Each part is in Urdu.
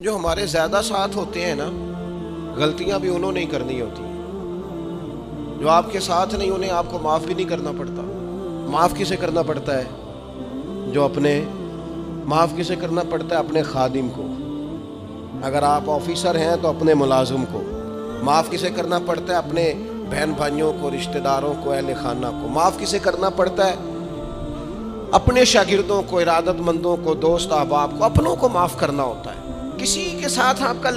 جو ہمارے زیادہ ساتھ ہوتے ہیں نا، غلطیاں بھی انہوں نے ہی کرنی ہوتی ہیں۔ جو آپ کے ساتھ نہیں، انہیں آپ کو معاف بھی نہیں کرنا پڑتا۔ معاف کسے کرنا پڑتا ہے؟ معاف کسے کرنا پڑتا ہے؟ اپنے خادم کو۔ اگر آپ آفیسر ہیں تو اپنے ملازم کو۔ معاف کسے کرنا پڑتا ہے؟ اپنے بہن بھائیوں کو، رشتہ داروں کو، اہل خانہ کو۔ معاف کسے کرنا پڑتا ہے؟ اپنے شاگردوں کو، ارادت مندوں کو، دوست احباب کو، اپنوں کو معاف کرنا ہوتا ہے۔ کسی کے ساتھ آپ کا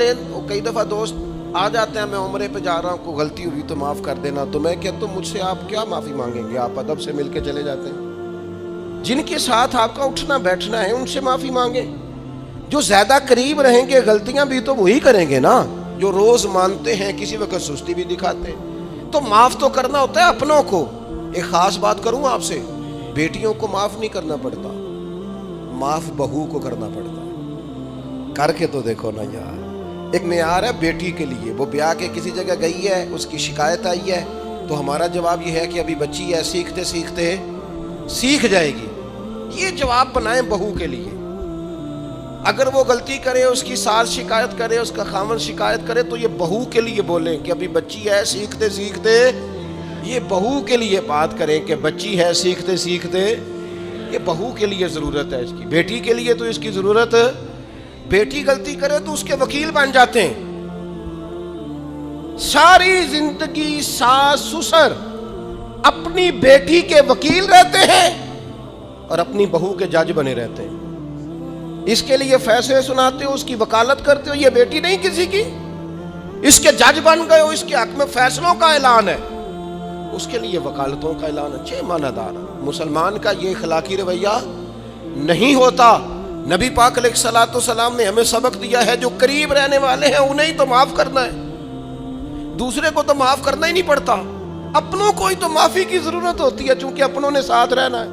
کئی دفعہ دوست آ جاتے ہیں، میں عمرے پہ جا رہا ہوں، کوئی غلطی ہوئی تو معاف کر دینا، تو میں کہتا ہوں مجھ سے آپ کیا معافی مانگیں گے؟ آپ ادب سے مل کے چلے جاتے ہیں۔ جن کے ساتھ آپ کا اٹھنا بیٹھنا ہے ان سے معافی مانگیں۔ جو زیادہ قریب رہیں گے غلطیاں بھی تو وہی کریں گے نا، جو روز مانتے ہیں، کسی وقت سستی بھی دکھاتے ہیں۔ تو معاف تو کرنا ہوتا ہے اپنوں کو۔ ایک خاص بات کروں آپ سے، بیٹیوں کو معاف نہیں کرنا پڑتا، معاف بہو کو کرنا پڑتا ہے۔ کر کے تو دیکھو نا یار، ایک معیار ہے بیٹی کے لیے۔ وہ بیاہ کے کسی جگہ گئی ہے، اس کی شکایت آئی ہے، تو ہمارا جواب یہ ہے کہ ابھی بچی ہے، سیکھتے سیکھتے سیکھ جائے گی۔ یہ جواب بنائیں بہو کے لیے۔ اگر وہ غلطی کرے، اس کی ساس شکایت کرے، اس کا خاوند شکایت کرے، تو یہ بہو کے لیے بولیں کہ ابھی بچی ہے، سیکھتے سیکھتے۔ یہ بہو کے لیے بات کریں کہ بچی ہے، سیکھتے سیکھتے۔ یہ بہو کے لیے ضرورت ہے اس کی۔ بیٹی کے لیے تو اس کی ضرورت، بیٹی غلطی کرے تو اس کے وکیل بن جاتے ہیں۔ ساری زندگی ساس سسر اپنی بیٹی کے وکیل رہتے ہیں اور اپنی بہو کے جج بنے رہتے ہیں۔ اس کے لیے فیصلے سناتے ہو، اس کی وکالت کرتے ہو، یہ بیٹی نہیں کسی کی، اس کے جج بن گئے ہو، اس کے حق میں فیصلوں کا اعلان ہے، اس کے لیے وکالتوں کا اعلان ہے۔ چھ معنی دار مسلمان کا یہ اخلاقی رویہ نہیں ہوتا۔ نبی پاک علیہ الصلوۃ والسلام نے ہمیں سبق دیا ہے، جو قریب رہنے والے ہیں انہیں ہی تو معاف کرنا ہے، دوسرے کو تو معاف کرنا ہی نہیں پڑتا۔ اپنوں کو ہی تو معافی کی ضرورت ہوتی ہے، چونکہ اپنوں نے ساتھ رہنا ہے۔